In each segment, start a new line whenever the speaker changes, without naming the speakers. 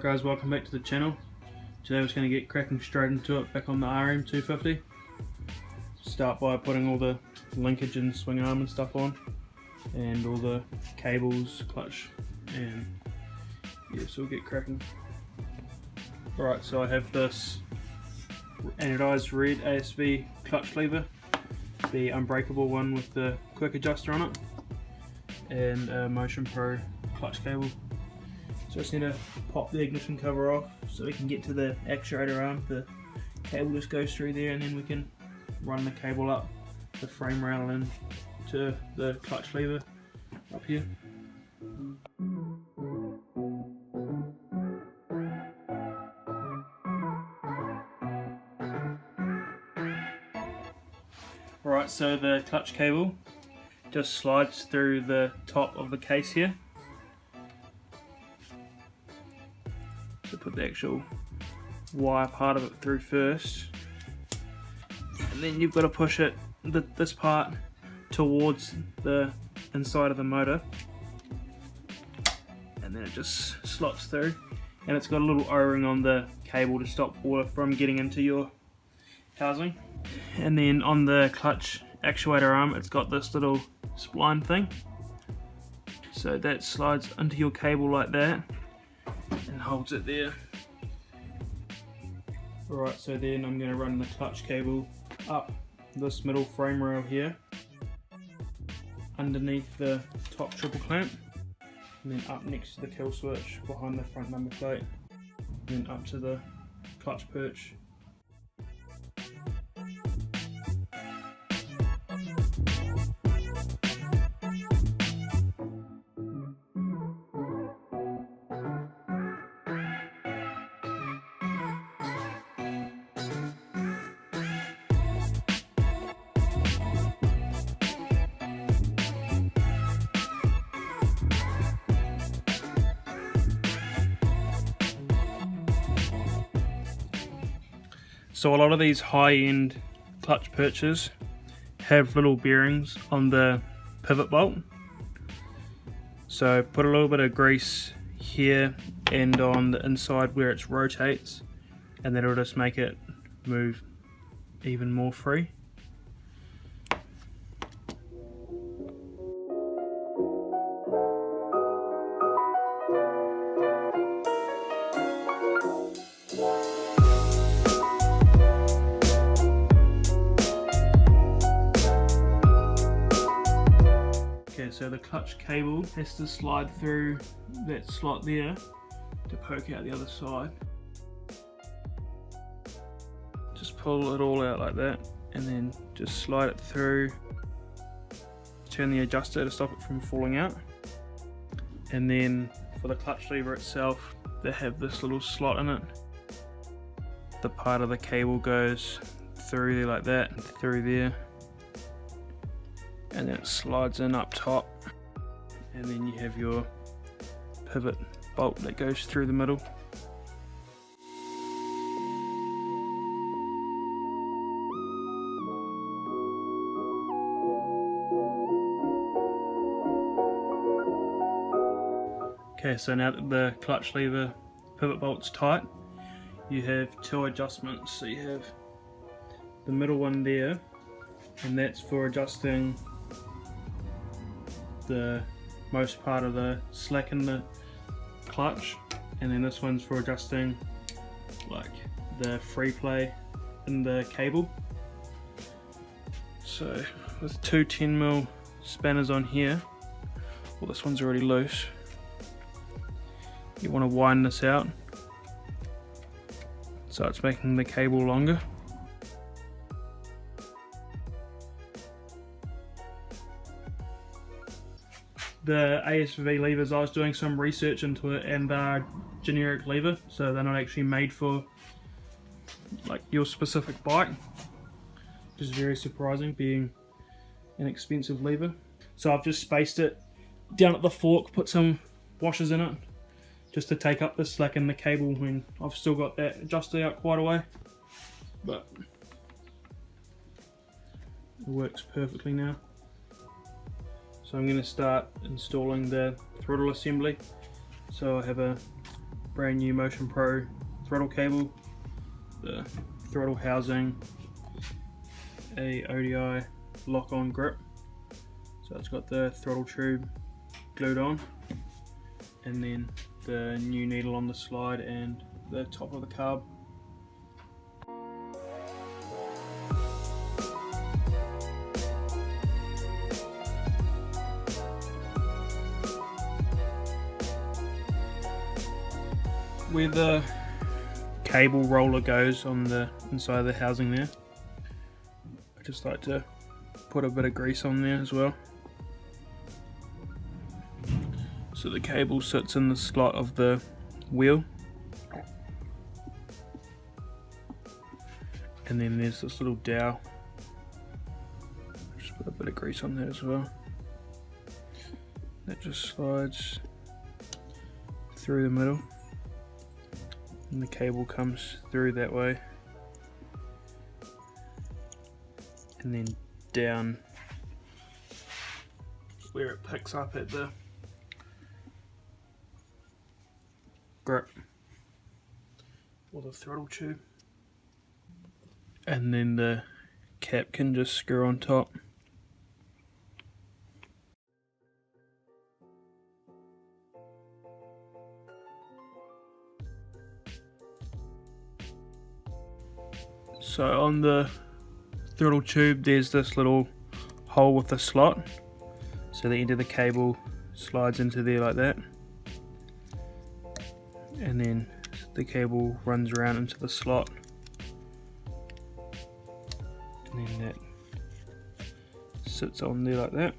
Alright guys, welcome back to the channel. Today we're going to get cracking straight into it back on the RM250. Start by putting all the linkage and swing arm and stuff on, and all the cables, clutch, and yeah, so we'll get cracking. Alright, so I have this anodized red ASV clutch lever, the unbreakable one with the quick adjuster on it, and a Motion Pro clutch cable. So I just need to pop the ignition cover off so we can get to the actuator arm. The cable just goes through there, and then we can run the cable up the frame rail and to the clutch lever up here. Alright, so the clutch cable just slides through the top of the case here. So put the actual wire part of it through first, and then you've got to push it, this part, towards the inside of the motor, and then it just slots through, and it's got a little O-ring on the cable to stop water from getting into your housing. And then on the clutch actuator arm, it's got this little spline thing, so that slides into your cable like that and holds it there. Alright, so then I'm going to run the clutch cable up this middle frame rail here, underneath the top triple clamp, and then up next to the kill switch behind the front number plate, and then up to the clutch perch. So a lot of these high-end clutch perches have little bearings on the pivot bolt. So put a little bit of grease here and on the inside where it rotates, and that'll just make it move even more free. Okay, so the clutch cable has to slide through that slot there to poke out the other side. Just pull it all out like that, and then just slide it through. Turn the adjuster to stop it from falling out. And then for the clutch lever itself, they have this little slot in it. The part of the cable goes through there like that, through there, and then it slides in up top, and then you have your pivot bolt that goes through the middle. Okay, so now that the clutch lever pivot bolt's tight, you have two adjustments. So you have the middle one there, and that's for adjusting the most part of the slack in the clutch, and then this one's for adjusting like the free play in the cable. So with two 10mm spanners on here, well, this one's already loose, you want to wind this out so it's making the cable longer. The ASV levers, I was doing some research into it, and they're generic lever, so they're not actually made for like your specific bike, which is very surprising, being an expensive lever. So I've just spaced it down at the fork, put some washers in it just to take up the slack in the cable when I've still got that adjuster out quite a way, but it works perfectly now. So I'm going to start installing the throttle assembly. So I have a brand new Motion Pro throttle cable, the throttle housing, a ODI lock-on grip, so it's got the throttle tube glued on, and then the new needle on the slide and the top of the carb. Where the cable roller goes on the inside of the housing there, I just like to put a bit of grease on there as well. So the cable sits in the slot of the wheel, and then there's this little dowel. Just put a bit of grease on that as well. That just slides through the middle, and the cable comes through that way, and then down where it picks up at the grip or the throttle tube, and then the cap can just screw on top. So on the throttle tube there's this little hole with a slot, so the end of the cable slides into there like that, and then the cable runs around into the slot, and then that sits on there like that.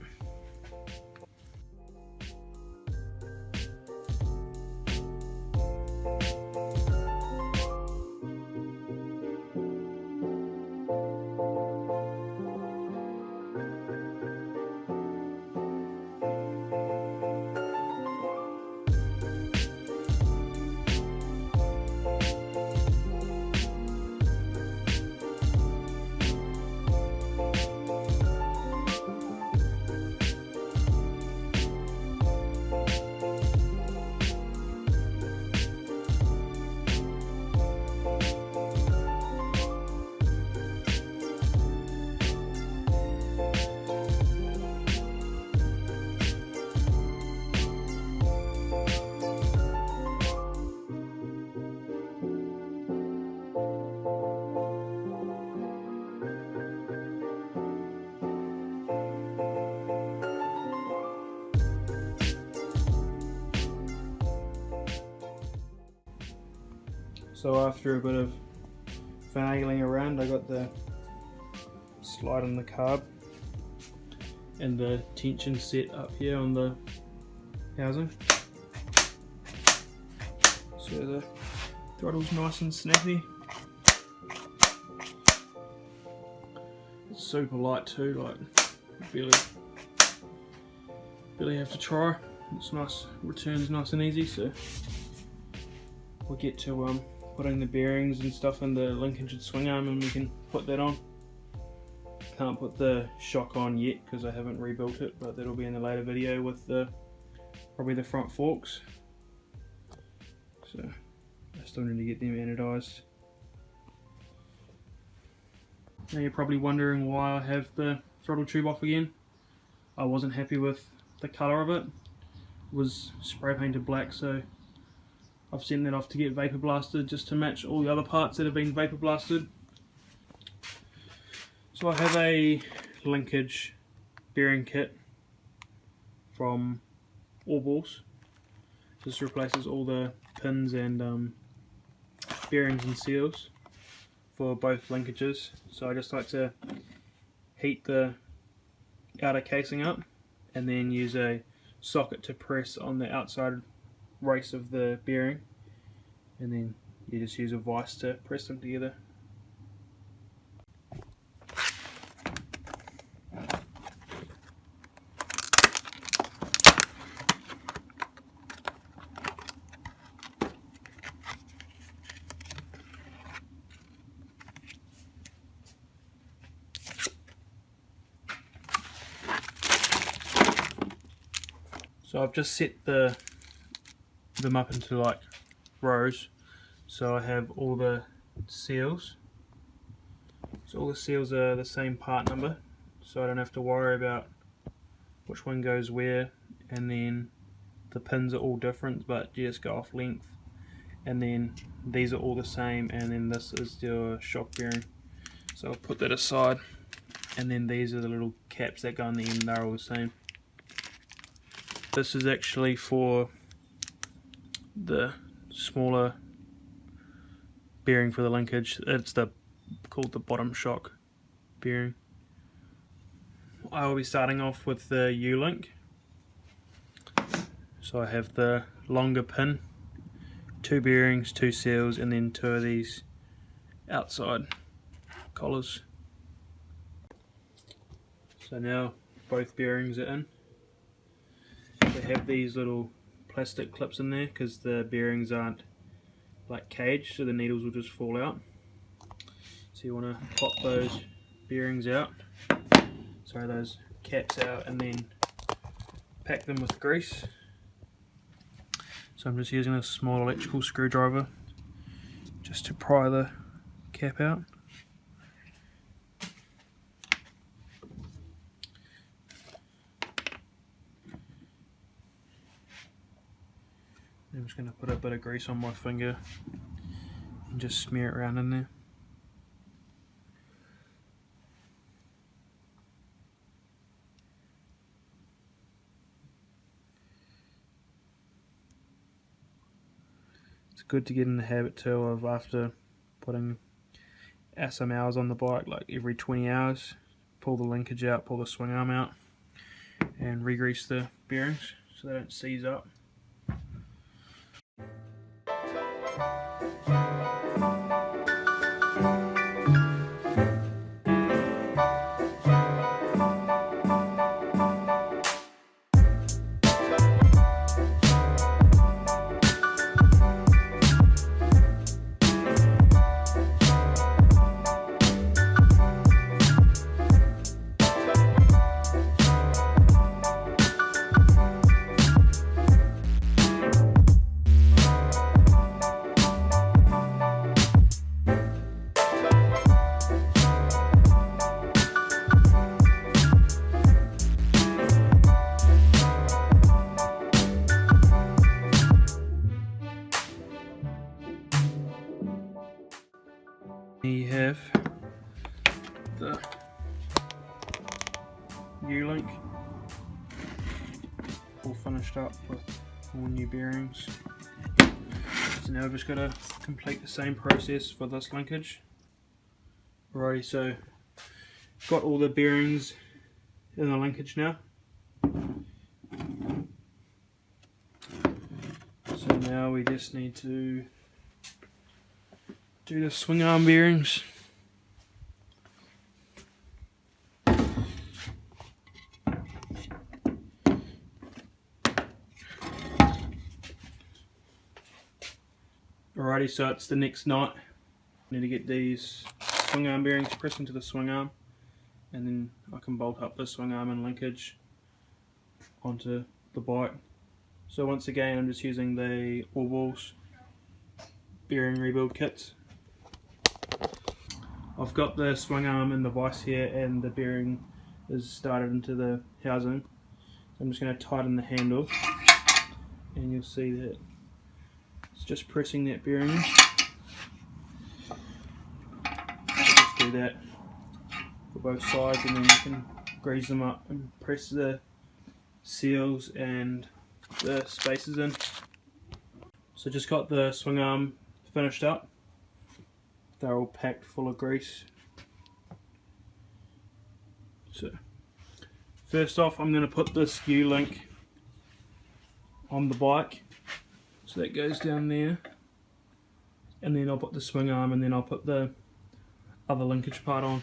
So after a bit of finagling around, I got the slide on the carb and the tension set up here on the housing. So the throttle's nice and snappy. It's super light too, like barely have to try. It's nice, returns nice and easy. So we'll get to putting the bearings and stuff in the linkage and swing arm, and we can put that on. Can't put the shock on yet because I haven't rebuilt it, but that'll be in the later video with probably the front forks. So I still need to get them anodized. Now you're probably wondering why I have the throttle tube off again. I wasn't happy with the colour of it. It was spray painted black, so I've sent that off to get vapour blasted just to match all the other parts that have been vapour blasted. So I have a linkage bearing kit from Allballs. This replaces all the pins and bearings and seals for both linkages. So I just like to heat the outer casing up and then use a socket to press on the outside race of the bearing, and then you just use a vise to press them together. So I've just set them up into like rows. So I have all the seals. So all the seals are the same part number, so I don't have to worry about which one goes where, and then the pins are all different but you just go off length, and then these are all the same, and then this is your shock bearing. So I'll put that aside, and then these are the little caps that go on the end, they're all the same. This is actually for the smaller bearing for the linkage. It's called the bottom shock bearing. I will be starting off with the U-link. So I have the longer pin, 2 bearings, 2 seals, and then 2 of these outside collars. So now both bearings are in. They have these little plastic clips in there because the bearings aren't like caged, so the needles will just fall out. So you want to pop those bearings out, sorry, those caps out, and then pack them with grease. So I'm just using a small electrical screwdriver just to pry the cap out. I'm just going to put a bit of grease on my finger and just smear it around in there. It's good to get in the habit too of, after putting some hours on the bike, like every 20 hours, pull the linkage out, pull the swing arm out, and re-grease the bearings so they don't seize up. You have the U-link all finished up with all new bearings. So now we've just got to complete the same process for this linkage. Alrighty, so got all the bearings in the linkage now. So now we just need to do the swing arm bearings. Alrighty, so it's the next night. I need to get these swing arm bearings pressed into the swing arm, and then I can bolt up the swing arm and linkage onto the bike. So once again, I'm just using the All Balls bearing rebuild kits. I've got the swing arm in the vise here, and the bearing is started into the housing. So I'm just going to tighten the handle, and you'll see that it's just pressing that bearing in. So just do that for both sides, and then you can grease them up and press the seals and the spacers in. So just got the swing arm finished up. They're all packed full of grease. So first off, I'm going to put this U-link on the bike, so that goes down there, and then I'll put the swing arm, and then I'll put the other linkage part on.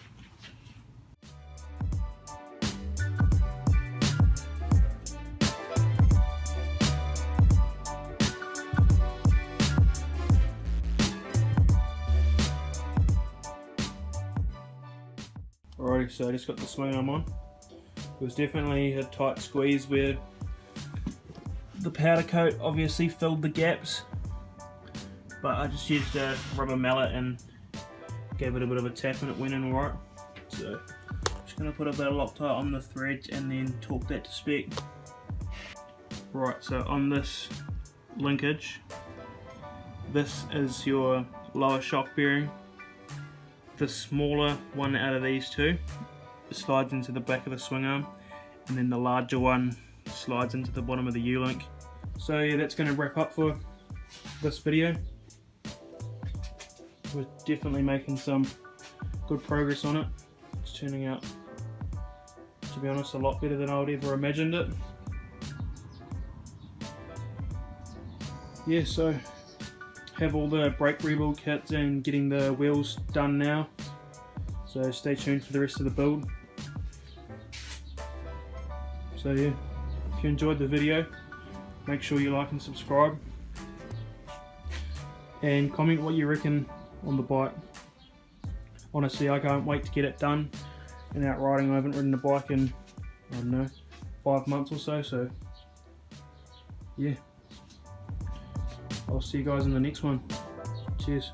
Alrighty, so I just got the swing arm on. It was definitely a tight squeeze where the powder coat obviously filled the gaps, but I just used a rubber mallet and gave it a bit of a tap and it went in alright. So just going to put a bit of Loctite on the thread and then torque that to spec. Right, so on this linkage, this is your lower shock bearing. The smaller one out of these two slides into the back of the swing arm, and then the larger one slides into the bottom of the U-link. So yeah, that's going to wrap up for this video. We're definitely making some good progress on it. It's turning out, to be honest, a lot better than I would ever imagined it. Yeah, so have all the brake rebuild kits and getting the wheels done now. So stay tuned for the rest of the build. So yeah, if you enjoyed the video, make sure you like and subscribe. And comment what you reckon on the bike. Honestly, I can't wait to get it done and out riding. I haven't ridden a bike in, I don't know, 5 months or so, so yeah. I'll see you guys in the next one. Cheers.